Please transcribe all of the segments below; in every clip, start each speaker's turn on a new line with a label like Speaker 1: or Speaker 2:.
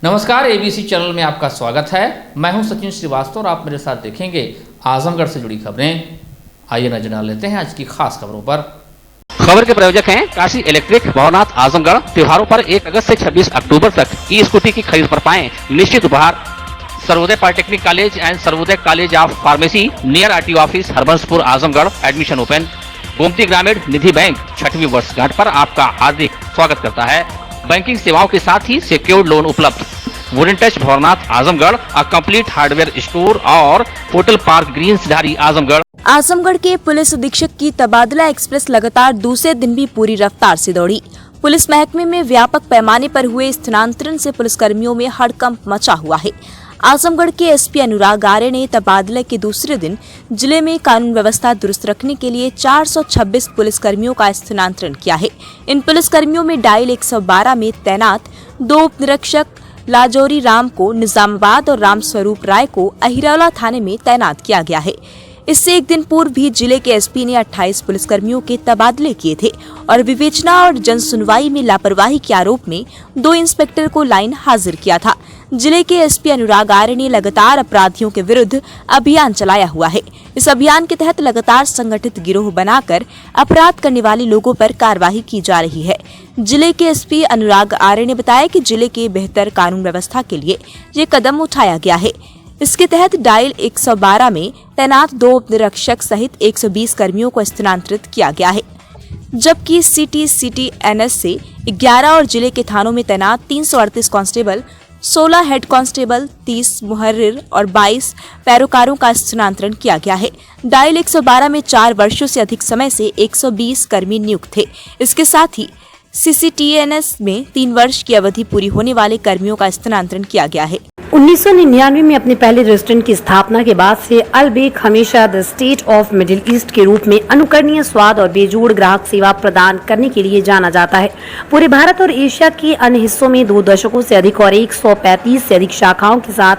Speaker 1: नमस्कार, ABC channel में आपका स्वागत है। मैं हूं सचिन श्रीवास्तव और आप मेरे साथ देखेंगे आजमगढ़ से जुड़ी खबरें। आइए नजर डाल लेते हैं आज की खास खबरों पर।
Speaker 2: खबर के प्रायोजक हैं काशी इलेक्ट्रिक, भवनाथ, आजमगढ़। त्योहारों पर 1 अगस्त से 26 अक्टूबर तक ई स्कूटी की खरीद पर पाएं निश्चित उपहार। Sarvodaya polytechnic college and Sarvodaya college of pharmacy near RTO office, Harbanspur, Azamgarh. Admission open. Gomti Gramin Nidhi bank 6वीं वर्षगांठ पर आपका हार्दिक स्वागत करता है। बैंकिंग सेवाओं के साथ ही सिक्योर्ड लोन उपलब्ध। Wooden touch Bhavnath, Azamgarh. A complete hardware store और होटल पार्क ग्रीन सिधारी, आजमगढ़।
Speaker 3: आजमगढ़ के पुलिस अधीक्षक की तबादला एक्सप्रेस लगातार दूसरे दिन भी पूरी रफ्तार से दौड़ी। पुलिस महकमे में व्यापक पैमाने पर हुए स्थानांतरण से पुलिसकर्मियों में हड़कंप मचा हुआ है। आजमगढ़ के एसपी अनुराग आर्य ने तबादले के दूसरे दिन जिले में कानून व्यवस्था दुरुस्त रखने के लिए 426 पुलिसकर्मियों का स्थानांतरण किया है। इन पुलिसकर्मियों में डायल 112 में तैनात 2 उप निरीक्षक लाजौरी राम को निजामाबाद और रामस्वरूप राय को अहिरौला थाने में तैनात किया गया है। इससे एक दिन पूर्व भी जिले के एसपी ने 28 पुलिसकर्मियों के तबादले किए थे और विवेचना और जनसुनवाई में लापरवाही के आरोप में 2 इंस्पेक्टर को लाइन हाजिर किया था। जिले के एसपी अनुराग आर्य ने लगातार अपराधियों के विरुद्ध अभियान चलाया हुआ है। इस अभियान के तहत लगातार संगठित गिरोह बनाकर अपराध करने वाले लोगों पर कार्रवाई की जा रही है। जिले के एसपी अनुराग आर्य ने बताया कि जिले के बेहतर कानून व्यवस्था के लिए ये कदम उठाया गया है। इसके तहत डायल 112 में तैनात 2 उप निरीक्षक सहित 120 कर्मियों को स्थानांतरित किया गया है, जबकि सिटी एनएस से 11 और जिले के थानों में तैनात 338 कांस्टेबल, 16 हेड कांस्टेबल, 30 मुहर्रिर और 22 पैरोकारों का स्थानांतरण किया गया है। डायल 112 में 4 वर्षों से अधिक समय से 120 कर्मी नियुक्त थे। इसके साथ ही सीसीटीएनएस में 3 वर्ष की अवधि पूरी होने वाले कर्मियों का स्थानांतरण किया गया है।
Speaker 4: 1999 में अपने पहले रेस्टोरेंट की स्थापना के बाद से अलबेक हमेशा the state of middle east के रूप में अनुकरणीय स्वाद और बेजोड़ ग्राहक सेवा प्रदान करने के लिए जाना जाता है। पूरे भारत और एशिया के अन्य हिस्सों में 2 दशकों से अधिक और 135 से अधिक शाखाओं के साथ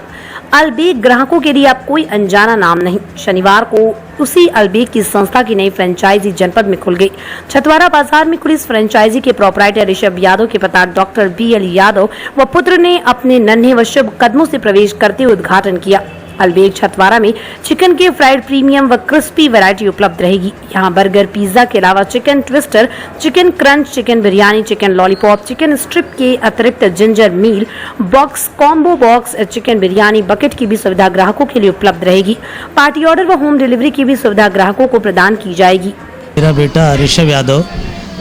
Speaker 4: अलबेक ग्राहकों के लिए अब कोई अनजाना नाम नहीं। शनिवार को उसी अलबेक की संस्था की नई फ्रेंचाइजी जनपद में खुल गई। छतवारा बाजार में खुली इस फ्रेंचाइजी के प्रोपराइटर ऋषभ यादव के पिता डॉक्टर BL यादव व पुत्र ने अपने नन्हे व शुभ कदमों से प्रवेश करते हुए उद्घाटन किया। अलबेक छतवारा में चिकन के फ्राइड प्रीमियम व क्रिस्पी वैरायटी उपलब्ध रहेगी। यहाँ बर्गर, पिज्जा के अलावा chicken twister, chicken crunch, chicken biryani, chicken lollipop, chicken strip के अतिरिक्त ginger meal box, combo box, chicken biryani bucket की भी सुविधा ग्राहकों के लिए उपलब्ध रहेगी। पार्टी ऑर्डर व होम डिलीवरी की भी सुविधा ग्राहकों को प्रदान की जाएगी।
Speaker 5: मेरा बेटा ऋषभ यादव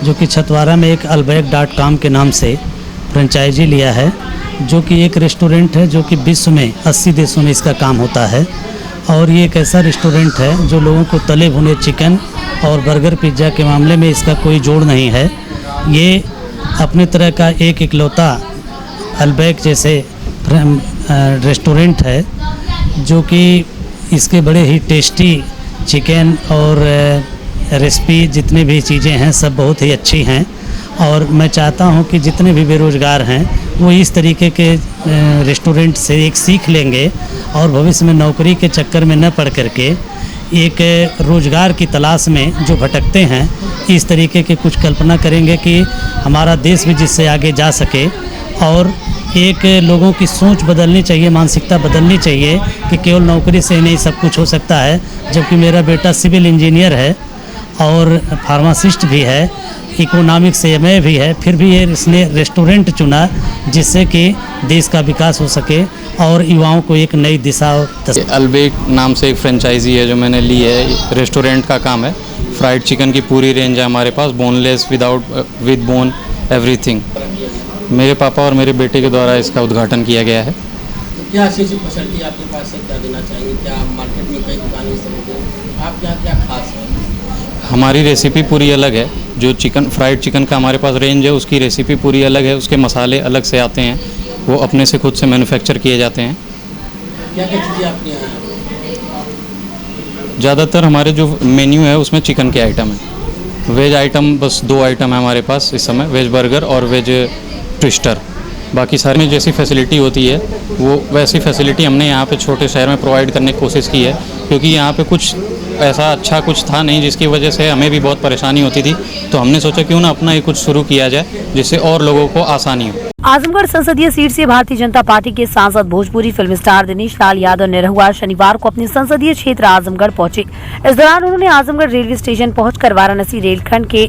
Speaker 5: जो कि छतवारा में एक albeck.com के नाम से फ्रेंचाइजी लिया है, जो कि एक रेस्टोरेंट है जो कि विश्व में 80 देशों में इसका काम होता है। और ये एक ऐसा रेस्टोरेंट है जो लोगों को तले भुने चिकन और बर्गर, पिज्ज़ा के मामले में इसका कोई जोड़ नहीं है। ये अपने तरह का एक इकलौता अलबेक जैसे रेस्टोरेंट है जो कि इसके बड़े ही टेस्टी चिकन और रेसिपी जितने भी चीज़ें हैं सब बहुत ही अच्छी हैं। और मैं चाहता हूं कि जितने भी बेरोज़गार हैं वो इस तरीके के रेस्टोरेंट से एक सीख लेंगे और भविष्य में नौकरी के चक्कर में न पड़ करके एक रोज़गार की तलाश में जो भटकते हैं, इस तरीके के कुछ कल्पना करेंगे कि हमारा देश भी जिससे आगे जा सके। और एक लोगों की सोच बदलनी चाहिए, मानसिकता बदलनी चाहिए कि केवल नौकरी से नहीं सब कुछ हो सकता है। जबकि मेरा बेटा सिविल इंजीनियर है और फार्मासिस्ट भी है, इकोनॉमिक्स MA भी है, फिर भी ये इसने रेस्टोरेंट चुना जिससे कि देश का विकास हो सके और युवाओं को एक नई दिशा।
Speaker 6: अलबेक नाम से एक फ्रेंचाइजी है जो मैंने ली है। रेस्टोरेंट का काम है। फ्राइड चिकन की पूरी रेंज है हमारे पास, बोनलेस, विद बोन, एवरीथिंग। मेरे पापा और मेरे बेटे के द्वारा इसका उद्घाटन किया गया है।
Speaker 7: तो क्या ऐसी फैसिलिटी आपके पास है, क्या देना चाहेंगे? क्या मार्केट में कई दुकानें इस तरह की, आप क्या खास है?
Speaker 6: हमारी रेसिपी पूरी अलग है। जो फ्राइड चिकन का हमारे पास रेंज है उसकी रेसिपी पूरी अलग है। उसके मसाले अलग से आते हैं, वो अपने से खुद से मैन्युफैक्चर किए जाते हैं।
Speaker 7: क्या क्या चीज़ें आपके यहाँ हैं?
Speaker 6: ज़्यादातर हमारे जो मेन्यू है उसमें चिकन के आइटम है। वेज आइटम बस 2 आइटम है हमारे पास इस समय, वेज बर्गर और वेज ट्विस्टर। बाकी सारे में जैसी फैसिलिटी होती है वो वैसी फैसिलिटी हमने यहाँ पे छोटे शहर में प्रोवाइड करने की कोशिश की है, क्योंकि यहाँ पे कुछ ऐसा अच्छा कुछ था नहीं जिसकी वजह से हमें भी बहुत परेशानी होती थी। तो हमने सोचा क्यों ना अपना ये कुछ शुरू किया जाए जिससे और लोगों को आसानी हो।
Speaker 4: आजमगढ़ संसदीय सीट से भारतीय जनता पार्टी के सांसद भोजपुरी फिल्म स्टार दिनेश लाल यादव निरहुआ शनिवार को अपने संसदीय क्षेत्र आजमगढ़ पहुंचे। इस दौरान उन्होंने आजमगढ़ रेलवे स्टेशन पहुंचकर वाराणसी रेलखंड के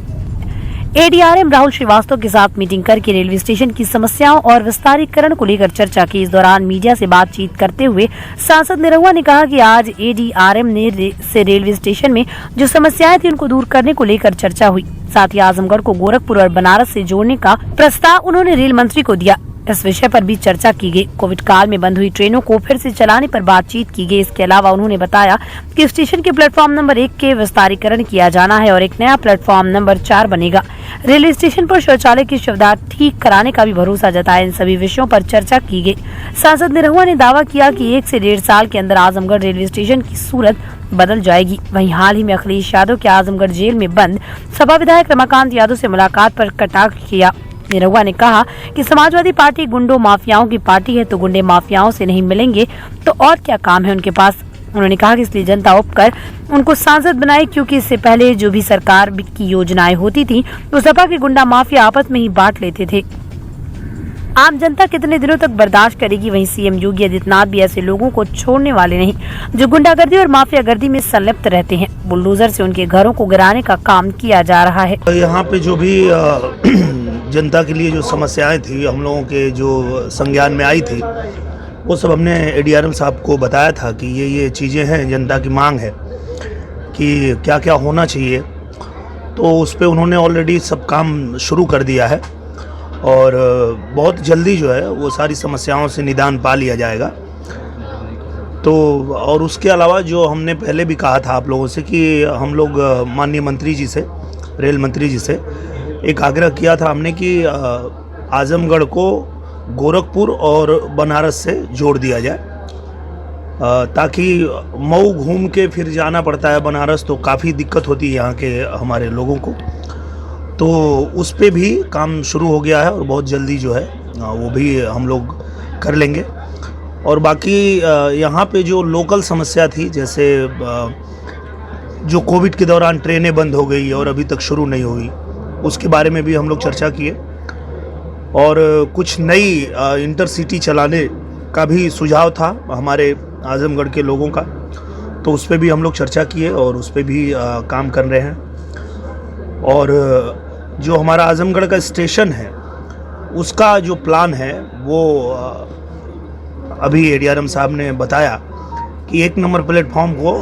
Speaker 4: एडीआरएम राहुल श्रीवास्तव के साथ मीटिंग करके रेलवे स्टेशन की समस्याओं और विस्तारीकरण को लेकर चर्चा की। इस दौरान मीडिया से बातचीत करते हुए सांसद निरहुआ ने कहा कि आज एडीआरएम ने से रेलवे स्टेशन में जो समस्याएं थी उनको दूर करने को लेकर चर्चा हुई। साथ ही आजमगढ़ को गोरखपुर और बनारस से जोड़ने का प्रस्ताव उन्होंने रेल मंत्री को दिया। इस विषय पर भी चर्चा की गई। कोविड काल में बंद हुई ट्रेनों को फिर से चलाने पर बातचीत की गई। इसके अलावा उन्होंने बताया कि स्टेशन के प्लेटफॉर्म नंबर 1 के विस्तारीकरण किया जाना है और एक नया प्लेटफॉर्म नंबर 4 बनेगा। रेलवे स्टेशन पर शौचालय की सुविधा ठीक कराने का भी भरोसा जताया। इन सभी विषयों पर चर्चा की गई। सांसद निरहुआ ने दावा किया कि 1 से 1.5 साल के अंदर आजमगढ़ रेलवे स्टेशन की सूरत बदल जाएगी। वहीं हाल ही में अखिलेश यादव के आजमगढ़ जेल में बंद सपा विधायक रमाकांत यादव से मुलाकात पर कटाक्ष किया। निरहुआ ने कहा कि समाजवादी पार्टी गुंडों माफियाओं की पार्टी है, तो गुंडे माफियाओं से नहीं मिलेंगे तो और क्या काम है उनके पास। उन्होंने कहा कि इसलिए जनता उपकर उनको सांसद बनाई, क्योंकि इससे पहले जो भी सरकार की योजनाएं होती थी वो सपा के गुंडा माफिया आपस में ही बांट लेते थे। आम जनता कितने दिनों तक बर्दाश्त करेगी। वहीं सीएम योगी आदित्यनाथ भी ऐसे लोगों को छोड़ने वाले नहीं जो गुंडागर्दी और माफियागर्दी में संलिप्त रहते हैं। बुलडोजर से उनके घरों को गिराने का काम किया जा रहा है।
Speaker 8: यहाँ पे जो भी जनता के लिए जो समस्याएं थी, हम लोगों के जो संज्ञान में आई थी, वो सब हमने एडीआरएम साहब को बताया था कि ये चीज़ें हैं, जनता की मांग है कि क्या क्या होना चाहिए। तो उस पर उन्होंने ऑलरेडी सब काम शुरू कर दिया है और बहुत जल्दी जो है वो सारी समस्याओं से निदान पा लिया जाएगा। तो और उसके अलावा जो हमने पहले भी कहा था आप लोगों से कि हम लोग माननीय मंत्री जी से, रेल मंत्री जी से एक आग्रह किया था हमने कि आजमगढ़ को गोरखपुर और बनारस से जोड़ दिया जाए, ताकि मऊ घूम के फिर जाना पड़ता है बनारस, तो काफ़ी दिक्कत होती है यहाँ के हमारे लोगों को। तो उस पे भी काम शुरू हो गया है और बहुत जल्दी जो है वो भी हम लोग कर लेंगे। और बाकी यहाँ पे जो लोकल समस्या थी, जैसे जो कोविड के दौरान ट्रेनें बंद हो गई और अभी तक शुरू नहीं हुई, उसके बारे में भी हम लोग चर्चा किए। और कुछ नई इंटरसिटी चलाने का भी सुझाव था हमारे आजमगढ़ के लोगों का, तो उस पर भी हम लोग चर्चा किए और उस पर भी काम कर रहे हैं। और जो हमारा आजमगढ़ का स्टेशन है उसका जो प्लान है वो अभी एडीआरएम साहब ने बताया कि 1 नंबर प्लेटफॉर्म को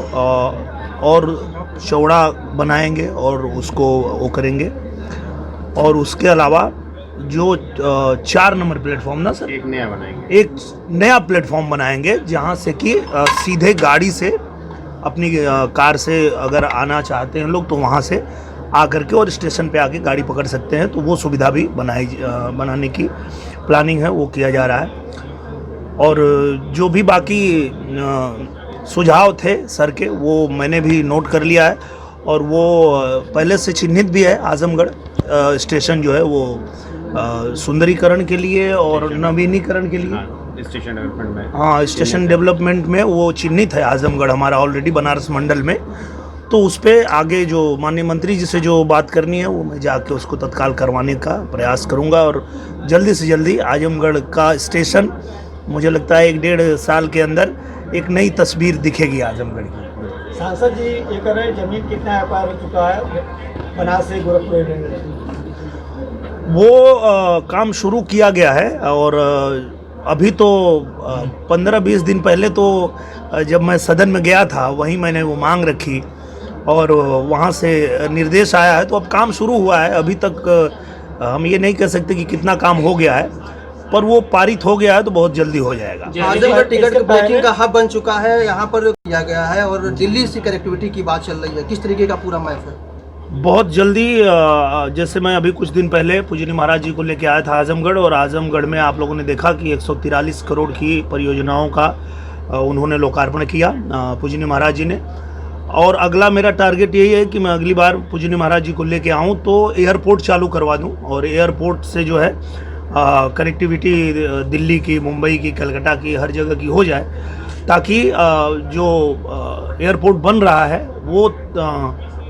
Speaker 8: और चौड़ा बनाएंगे और उसको वो करेंगे। और उसके अलावा जो 4 नंबर प्लेटफॉर्म ना सर, एक नया प्लेटफॉर्म बनाएंगे जहाँ से कि सीधे गाड़ी से अपनी कार से अगर आना चाहते हैं लोग तो वहाँ से आकर के और स्टेशन पे आके गाड़ी पकड़ सकते हैं। तो वो सुविधा भी बनाने की प्लानिंग है, वो किया जा रहा है। और जो भी बाकी सुझाव थे सर के, वो मैंने भी नोट कर लिया है और वो पहले से चिन्हित भी है। आजमगढ़ स्टेशन जो है वो सुंदरीकरण के लिए और नवीनीकरण के लिए
Speaker 9: स्टेशन डेवलपमेंट में,
Speaker 8: हाँ स्टेशन डेवलपमेंट में वो चिन्हित है आजमगढ़ हमारा ऑलरेडी बनारस मंडल में। तो उस पर आगे जो माननीय मंत्री जी से जो बात करनी है वो मैं जाके उसको तत्काल करवाने का प्रयास करूंगा और जल्दी से जल्दी आजमगढ़ का स्टेशन, मुझे लगता है 1-1.5 साल के अंदर एक नई तस्वीर दिखेगी आजमगढ़ की।
Speaker 10: सांसद जी, ये कर रहे जमीन कितना एक्वायर हो चुका है बनारस से गोरखपुर?
Speaker 8: वो काम शुरू किया गया है और अभी तो 15-20 दिन पहले तो जब मैं सदन में गया था वहीं मैंने वो मांग रखी और वहाँ से निर्देश आया है, तो अब काम शुरू हुआ है। अभी तक हम ये नहीं कह सकते कि कितना काम हो गया है, पर वो पारित हो गया है तो बहुत जल्दी हो जाएगा।
Speaker 10: आजमगढ़ टिकट ब्रेकिंग का हब बन चुका है, यहाँ पर किया गया है और दिल्ली से कनेक्टिविटी की बात चल रही है, किस तरीके का पूरा मैप है?
Speaker 8: बहुत जल्दी, जैसे मैं अभी कुछ दिन पहले पूजनी महाराज जी को लेके आया था आजमगढ़, और आजमगढ़ में आप लोगों ने देखा कि 143 करोड़ की परियोजनाओं का उन्होंने लोकार्पण किया पूजनी महाराज जी ने। और अगला मेरा टारगेट यही है कि मैं अगली बार पूजनी महाराज जी को लेके आऊँ तो एयरपोर्ट चालू करवा दूँ और एयरपोर्ट से जो है कनेक्टिविटी दिल्ली की, मुंबई की, कलकत्ता की, हर जगह की हो जाए, ताकि जो एयरपोर्ट बन रहा है वो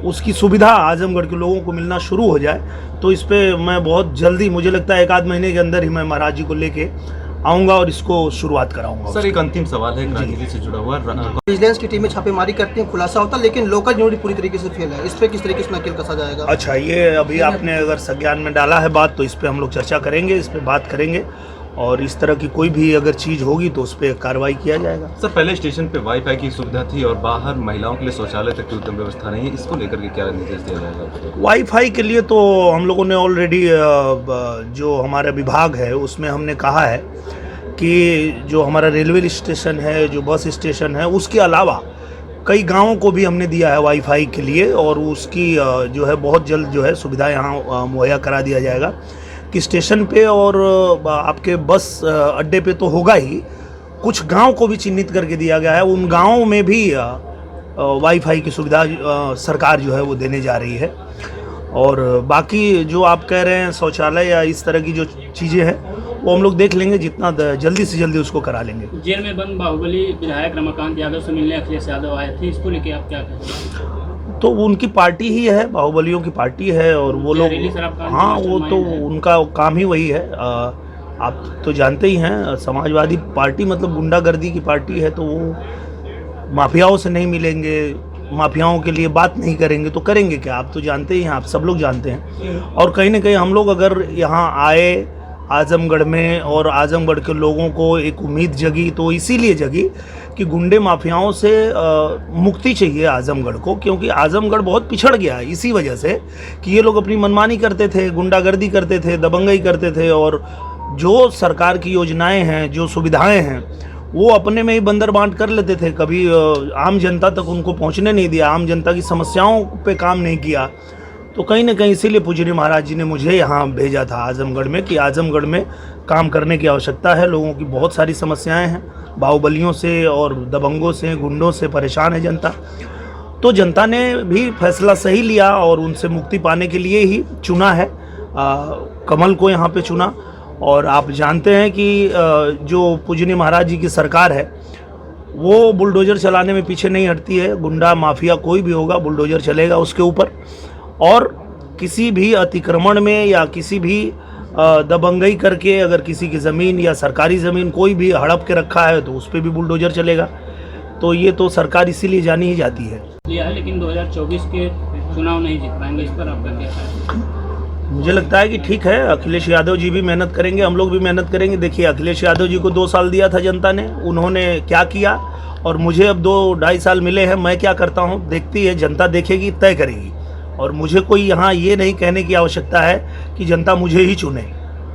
Speaker 8: उसकी सुविधा आजमगढ़ के लोगों को मिलना शुरू हो जाए, तो इस पर मैं बहुत जल्दी, मुझे लगता है 1 आध महीने के अंदर ही मैं महाराज जी को लेके आऊँगा और इसको शुरुआत कराऊँगा।
Speaker 9: सर, एक अंतिम सवाल है राजनीति से जुड़ा हुआ।
Speaker 10: विजिलेंस की टीमें छापेमारी करती हैं, खुलासा होता है, लेकिन लोकल यूनिटी पूरी तरीके से फेल है। इस पर किस तरीके से नकेल कसा जाएगा?
Speaker 8: अच्छा, ये अभी आपने अगर संज्ञान में डाला है बात, तो इस पर हम लोग चर्चा करेंगे, इस पर बात करेंगे और इस तरह की कोई भी अगर चीज़ होगी तो उस पर कार्रवाई किया जाएगा।
Speaker 9: सर, पहले स्टेशन पे वाईफाई की सुविधा थी और बाहर महिलाओं के लिए शौचालय तक की उत्तम व्यवस्था नहीं है, इसको लेकर के क्या निर्देश दिया जाएगा?
Speaker 8: वाईफाई के लिए तो हम लोगों ने ऑलरेडी जो हमारा विभाग है उसमें हमने कहा है कि जो हमारा रेलवे स्टेशन है, जो बस स्टेशन है, उसके अलावा कई गांवों को भी हमने दिया है वाईफाई के लिए, और उसकी जो है बहुत जल्द जो है सुविधा यहाँ मुहैया करा दिया जाएगा कि स्टेशन पे और आपके बस अड्डे पे तो होगा ही, कुछ गांव को भी चिन्हित करके दिया गया है, उन गांवों में भी वाईफाई की सुविधा सरकार जो है वो देने जा रही है। और बाकी जो आप कह रहे हैं शौचालय या इस तरह की जो चीज़ें हैं वो हम लोग देख लेंगे, जितना जल्दी से जल्दी उसको करा लेंगे।
Speaker 11: जेल में बंद बाहुबली विधायक रमाकांत यादव से मिलने अखिलेश यादव आए थे, इसको लेके आप क्या कहें?
Speaker 8: तो उनकी पार्टी ही है, बाहुबलियों की पार्टी है और वो लोग, हाँ वो तो उनका काम ही वही है। आप तो जानते ही हैं, समाजवादी पार्टी मतलब गुंडागर्दी की पार्टी है, तो वो माफियाओं से नहीं मिलेंगे, माफियाओं के लिए बात नहीं करेंगे तो करेंगे क्या? आप तो जानते ही हैं, आप सब लोग जानते हैं। और कहीं ना कहीं हम लोग अगर यहाँ आए आजमगढ़ में और आजमगढ़ के लोगों को एक उम्मीद जगी, तो इसीलिए जगी कि गुंडे माफियाओं से मुक्ति चाहिए आजमगढ़ को, क्योंकि आजमगढ़ बहुत पिछड़ गया है इसी वजह से कि ये लोग अपनी मनमानी करते थे, गुंडागर्दी करते थे, दबंगई करते थे, और जो सरकार की योजनाएं हैं, जो सुविधाएं हैं, वो अपने में ही बंदर बांट कर लेते थे। कभी आम जनता तक उनको पहुंचने नहीं दिया, आम जनता की समस्याओं पे काम नहीं किया। तो कहीं ना कहीं इसीलिए पूजनीय महाराज जी ने मुझे यहाँ भेजा था आजमगढ़ में कि आजमगढ़ में काम करने की आवश्यकता है। लोगों की बहुत सारी समस्याएं हैं, बाहुबलियों से और दबंगों से, गुंडों से परेशान है जनता। तो जनता ने भी फैसला सही लिया और उनसे मुक्ति पाने के लिए ही चुना है, कमल को यहाँ पे चुना। और आप जानते हैं कि जो पूजनीय महाराज जी की सरकार है वो बुलडोज़र चलाने में पीछे नहीं हटती है। गुंडा माफिया कोई भी होगा, बुलडोज़र चलेगा उसके ऊपर, और किसी भी अतिक्रमण में या किसी भी दबंगई करके अगर किसी की ज़मीन या सरकारी ज़मीन कोई भी हड़प के रखा है तो उस पर भी बुलडोज़र चलेगा। तो ये तो सरकार इसीलिए जानी ही जाती है।
Speaker 11: लेकिन 2024 के चुनाव नहीं जीत पाएंगे, इस पर आपका क्या है?
Speaker 8: मुझे लगता है कि ठीक है, अखिलेश यादव जी भी मेहनत करेंगे, हम लोग भी मेहनत करेंगे। देखिए, अखिलेश यादव जी को 2 साल दिया था जनता ने, उन्होंने क्या किया, और मुझे अब 2-2.5 साल मिले हैं, मैं क्या करता हूँ देखती है जनता, देखेगी, तय करेगी। और मुझे कोई यहाँ ये नहीं कहने की आवश्यकता है कि जनता मुझे ही चुने,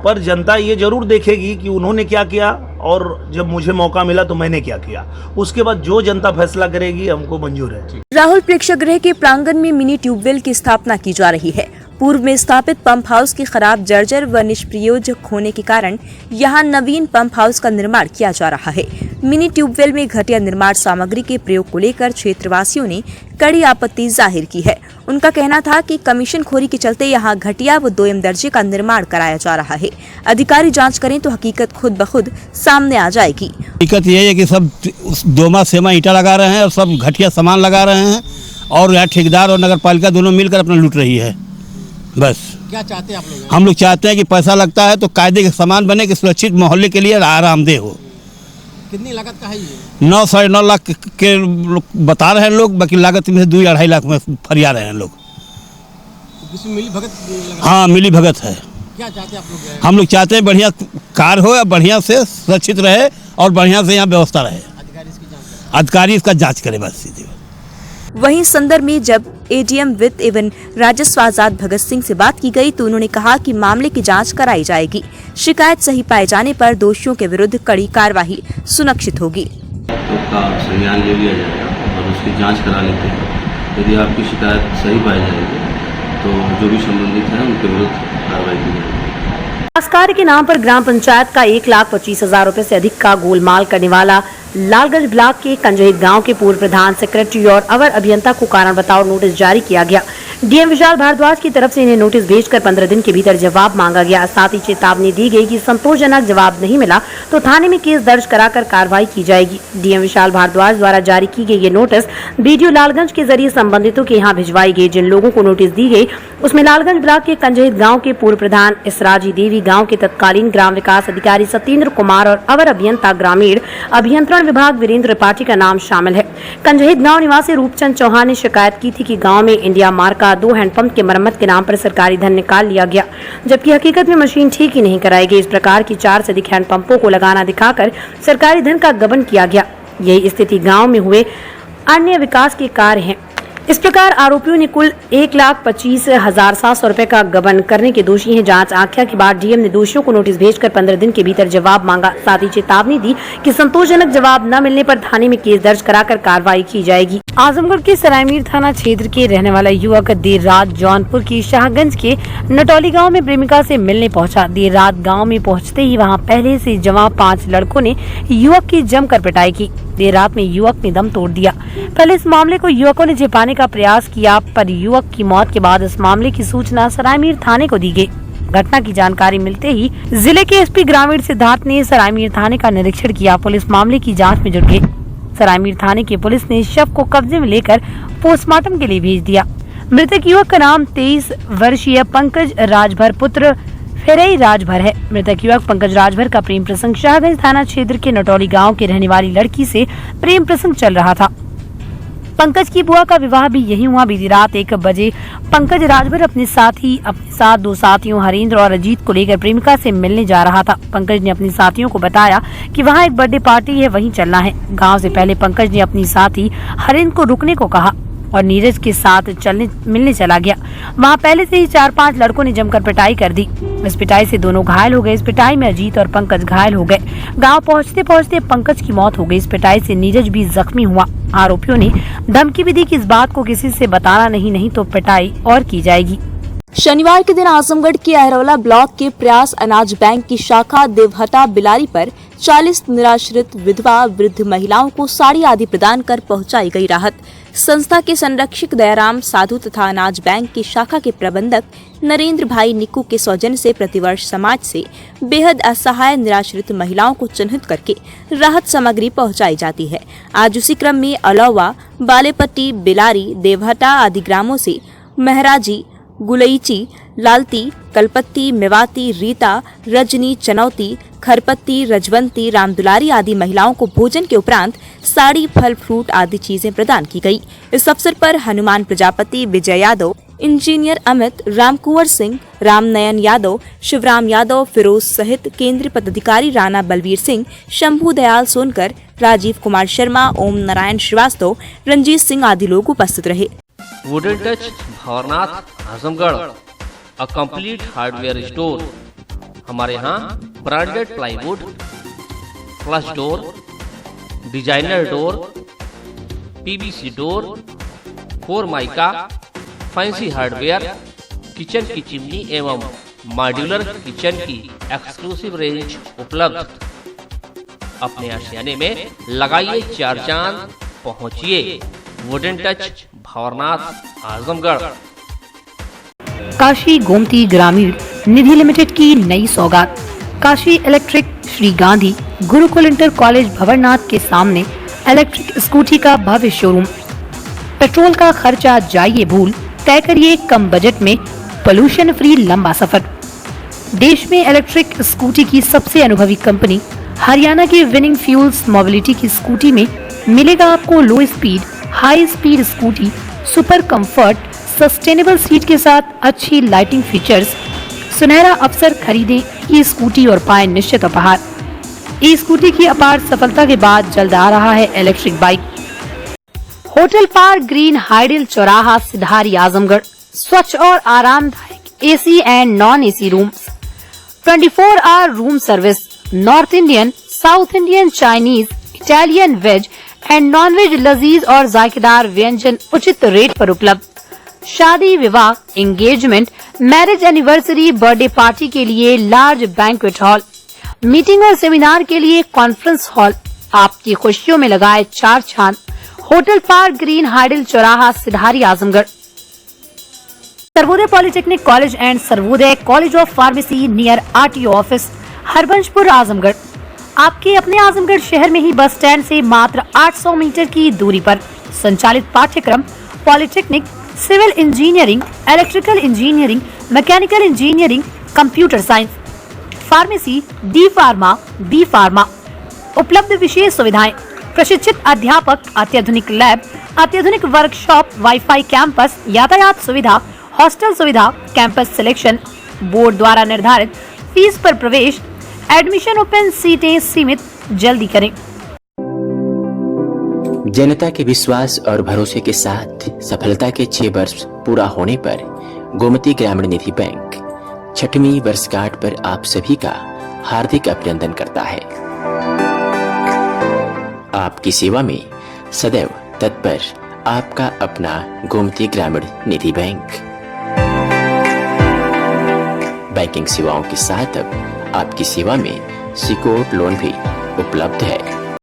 Speaker 8: पर जनता ये जरूर देखेगी कि उन्होंने क्या किया और जब मुझे मौका मिला तो मैंने क्या किया। उसके बाद जो जनता फैसला करेगी हमको मंजूर है।
Speaker 3: राहुल प्रेक्षागृह के प्रांगण में मिनी ट्यूबवेल की स्थापना की जा रही है। पूर्व में स्थापित पंप हाउस की खराब, जर्जर व निष्प्रयोजक होने के कारण यहां नवीन पंप हाउस का निर्माण किया जा रहा है। मिनी ट्यूबवेल में घटिया निर्माण सामग्री के प्रयोग को लेकर क्षेत्रवासियों ने कड़ी आपत्ति जाहिर की है। उनका कहना था कि कमीशन खोरी के चलते यहां घटिया व दोयम दर्जे का निर्माण कराया जा रहा है। अधिकारी जांच करें तो हकीकत खुद ब खुद सामने आ जाएगी।
Speaker 12: हकीकत ये है कि सब दोमा सेमा ईंटा लगा रहे हैं और सब घटिया सामान लगा रहे हैं, और यहाँ ठेकेदार और नगर पालिका दोनों मिलकर अपना लूट रही है। बस
Speaker 10: क्या चाहते हैं आप लोग?
Speaker 12: हम लोग चाहते हैं कि पैसा लगता है तो कायदे के सामान बने, कि सुरक्षित मोहल्ले के लिए आरामदेह हो।
Speaker 10: कितनी लागत का है ये?
Speaker 12: 9-9.5 लाख के बता रहे हैं लोग, बाकी लागत में से 2-2.5 लाख में फरिया रहे हैं लोग।
Speaker 10: इसमें मिली भगत?
Speaker 12: हाँ, मिली भगत है।
Speaker 10: क्या चाहते हैं आप लोग?
Speaker 12: हम लोग चाहते हैं बढ़िया कार हो, या बढ़िया से सुरक्षित रहे और बढ़िया से यहाँ व्यवस्था रहे। अधिकारी इसका जाँच करे बस सीधे।
Speaker 3: वहीं संदर्भ में जब एडीएम वित्त एवं राजस्व आजाद भगत सिंह से बात की गई तो उन्होंने कहा कि मामले की जांच कराई जाएगी। शिकायत सही पाए जाने पर दोषियों के विरुद्ध कड़ी कार्रवाई सुनिश्चित होगी।
Speaker 13: का संज्ञान ले लिया जाएगा और उसकी जांच करा लेते हैं। यदि आपकी शिकायत सही पाई जाएगी तो जो भी संबंधित हैं उनके विरुद्ध कार्रवाई की जाएगी।
Speaker 4: विकास कार्य के नाम पर ग्राम पंचायत का 1,25,000 रुपए से अधिक का गोलमाल करने वाला लालगंज ब्लॉक के कंजही गांव के पूर्व प्रधान सेक्रेटरी और अवर अभियंता को कारण बताओ नोटिस जारी किया गया। डीएम विशाल भारद्वाज की तरफ से इन्हें नोटिस भेजकर 15 दिन के भीतर जवाब मांगा गया। साथ ही चेतावनी दी गई कि संतोषजनक जवाब नहीं मिला तो थाने में केस दर्ज कराकर कार्रवाई की जाएगी। डीएम विशाल भारद्वाज द्वारा जारी की गई ये नोटिस बीडीओ लालगंज के जरिए संबंधितों के यहाँ भिजवाई गई। जिन लोगों को नोटिस दी गई उसमें लालगंज ब्लॉक के कंजहित गाँव के पूर्व प्रधान इसराजी देवी, गाँव के तत्कालीन ग्राम विकास अधिकारी सत्येंद्र कुमार और अवर अभियंता ग्रामीण अभियंत्रण विभाग वीरेंद्र त्रिपाठी का नाम शामिल है। कंजहित गाँव निवासी रूपचंद चौहान ने शिकायत की थी कि गाँव में इंडिया मार्क का 2 हैंडपंप के मरम्मत के नाम पर सरकारी धन निकाल लिया गया, जबकि हकीकत में मशीन ठीक ही नहीं कराई गई। इस प्रकार की 4 से अधिक हैंडपंपों को लगाना दिखाकर सरकारी धन का गबन किया गया। यही स्थिति गांव में हुए अन्य विकास के कार्य हैं। इस प्रकार आरोपियों ने कुल 1,25,700 रुपए का गबन करने के दोषी हैं। जांच आख्या के बाद डीएम ने दोषियों को नोटिस भेजकर 15 दिन के भीतर जवाब मांगा। साथ ही चेतावनी दी कि संतोषजनक जवाब न मिलने पर थाने में केस दर्ज कराकर कार्रवाई की जाएगी। आजमगढ़ के सरायमीर थाना क्षेत्र के रहने वाला युवक देर रात जौनपुर की शाहगंज के नटौली गाँव में प्रेमिका से मिलने पहुँचा। देर रात गाँव में पहुँचते ही वहाँ पहले से जमा 5 लड़कों ने युवक की जमकर पिटाई की। देर रात में युवक ने दम तोड़ दिया। पहले इस मामले को युवकों ने छिपाने का प्रयास किया, पर युवक की मौत के बाद इस मामले की सूचना सरायमीर थाने को दी गई। घटना की जानकारी मिलते ही जिले के एसपी ग्रामीण सिद्धार्थ ने सरायमीर थाने का निरीक्षण किया। पुलिस मामले की जांच में जुट गई। सरायमीर थाने की पुलिस ने शव को कब्जे में लेकर पोस्टमार्टम के लिए भेज दिया। मृतक युवक का नाम 23 वर्षीय पंकज राजभर पुत्र फेरई राजभर है। मृतक युवक पंकज राजभर का प्रेम प्रसंग शाहगंज थाना क्षेत्र के नटौली गांव के रहने वाली लड़की से प्रेम प्रसंग चल रहा था। पंकज की बुआ का विवाह भी यही हुआ। बीती रात 1 बजे पंकज राजभर अपने साथ 2 साथियों हरेंद्र और अजीत को लेकर प्रेमिका से मिलने जा रहा था। पंकज ने अपने साथियों को बताया कि वहां एक बर्थडे पार्टी है, वहीं चलना है। गांव से पहले पंकज ने अपनी साथी हरेंद्र को रुकने को कहा और नीरज के साथ मिलने चला गया। वहाँ पहले से ही 4-5 लड़कों ने जमकर पिटाई कर दी। इस पिटाई से दोनों घायल हो गए। इस पिटाई में अजीत और पंकज घायल हो गए। गांव पहुँचते पहुँचते पंकज की मौत हो गई। इस पिटाई से नीरज भी जख्मी हुआ। आरोपियों ने धमकी भी दी कि इस बात को किसी से बताना नहीं तो पिटाई और की जाएगी।
Speaker 3: शनिवार के दिन आजमगढ़ के अहरौला ब्लॉक के प्रयास अनाज बैंक की शाखा देवहटा बिलारी पर 40 निराश्रित विधवा वृद्ध महिलाओं को साड़ी आदि प्रदान कर पहुंचाई गई राहत। संस्था के संरक्षक दयाराम साधु तथा अनाज बैंक की शाखा के प्रबंधक नरेंद्र भाई निक्कू के सौजन्य से प्रतिवर्ष समाज से बेहद असहाय निराश्रित महिलाओं को चिन्हित करके राहत सामग्री पहुंचाई जाती है। आज उसी क्रम में अलावा बालेपट्टी, बिलारी, देवहटा आदि ग्रामों से महराजी, गुलईची, लालती, कलपत्ती, मेवाती, रीता, रजनी, चनौती, खरपत्ती, रजवंती, रामदुलारी आदि महिलाओं को भोजन के उपरांत साड़ी, फल फ्रूट आदि चीजें प्रदान की गई। इस अवसर पर हनुमान प्रजापति, विजय यादव, इंजीनियर अमित, रामकुंवर सिंह, रामनयन यादव, शिवराम यादव, फिरोज सहित केंद्रीय पदाधिकारी राणा बलवीर सिंह, शंभू दयाल सोनकर, राजीव कुमार शर्मा, ओम नारायण श्रीवास्तव, रंजीत सिंह आदि लोग उपस्थित रहे।
Speaker 2: Wooden touch Bhawarnath Azamgarh, a complete hardware store. हमारे यहाँ branded plywood, flush door, designer door, PVC door, 4 mica, fancy hardware, kitchen की चिमनी एवं मॉड्यूलर किचन की एक्सक्लूसिव रेंज उपलब्ध। अपने आशियाने में लगाइए 4 चांद, पहुंचिए वुडन टच भवरनाथ आजमगढ़।
Speaker 4: काशी गोमती ग्रामीण निधि लिमिटेड की नई सौगात। Kashi electric Shri Gandhi Gurukul inter college Bhawarnath के सामने इलेक्ट्रिक स्कूटी का भव्य शोरूम। पेट्रोल का खर्चा जाइए भूल, तय करिए कम बजट में पोल्यूशन फ्री लंबा सफर। देश में इलेक्ट्रिक स्कूटी की सबसे अनुभवी कंपनी हरियाणा की विनिंग फ्यूल्स मोबिलिटी की स्कूटी में मिलेगा आपको लो speed, high speed scooty, super comfort, sustainable seat के साथ अच्छी लाइटिंग फीचर्स। सुनहरा अवसर खरीदें ये स्कूटी और पाएं निश्चित उपहार। ई स्कूटी की अपार सफलता के बाद जल्द आ रहा है electric bike. Hotel park green hydel चौराहा सिधारी आजमगढ़। स्वच्छ और आरामदायक AC and non AC rooms, 24 hour room service, north Indian, south Indian, Chinese, Italian, veg and non veg लजीज और जायकेदार व्यंजन उचित रेट पर उपलब्ध। शादी, विवाह, engagement, marriage anniversary, birthday party के लिए लार्ज बैंक्वेट हॉल, मीटिंग और सेमिनार के लिए कॉन्फ्रेंस हॉल। आपकी खुशियों में लगाए 4 चांद। होटल पार्क ग्रीन हाइडल चौराहा Sidhari Azamgarh. Sarvodaya polytechnic college and Sarvodaya college of pharmacy near RTO office, Harbanshpur, Azamgarh. आपके अपने आजमगढ़ शहर में ही बस स्टैंड से मात्र 800 मीटर की दूरी पर संचालित पाठ्यक्रम polytechnic, civil engineering, electrical engineering, mechanical engineering, computer science, pharmacy, D pharma, B pharma. उपलब्ध विशेष सुविधाएं: प्रशिक्षित अध्यापक, अत्याधुनिक लैब, अत्याधुनिक वर्कशॉप, वाईफाई कैंपस, यातायात सुविधा, हॉस्टल सुविधा, कैंपस सिलेक्शन, बोर्ड द्वारा निर्धारित फीस पर प्रवेश, एडमिशन ओपन, सीटें सीमित। जल्दी करें।
Speaker 14: जनता के विश्वास और भरोसे के साथ सफलता के 6 वर्ष पूरा होने पर गोमती ग्रामीण निधि बैंक 6वीं वर्षगांठ पर आप सभी का हार्दिक अभिनंदन करता है। आपकी सेवा में सदैव तत्पर आपका अपना गोमती ग्रामीण निधि बैंक। बैंकिंग सेवाओं के साथ अब आपकी सेवा में सिक्योर्ड लोन भी उपलब्ध है।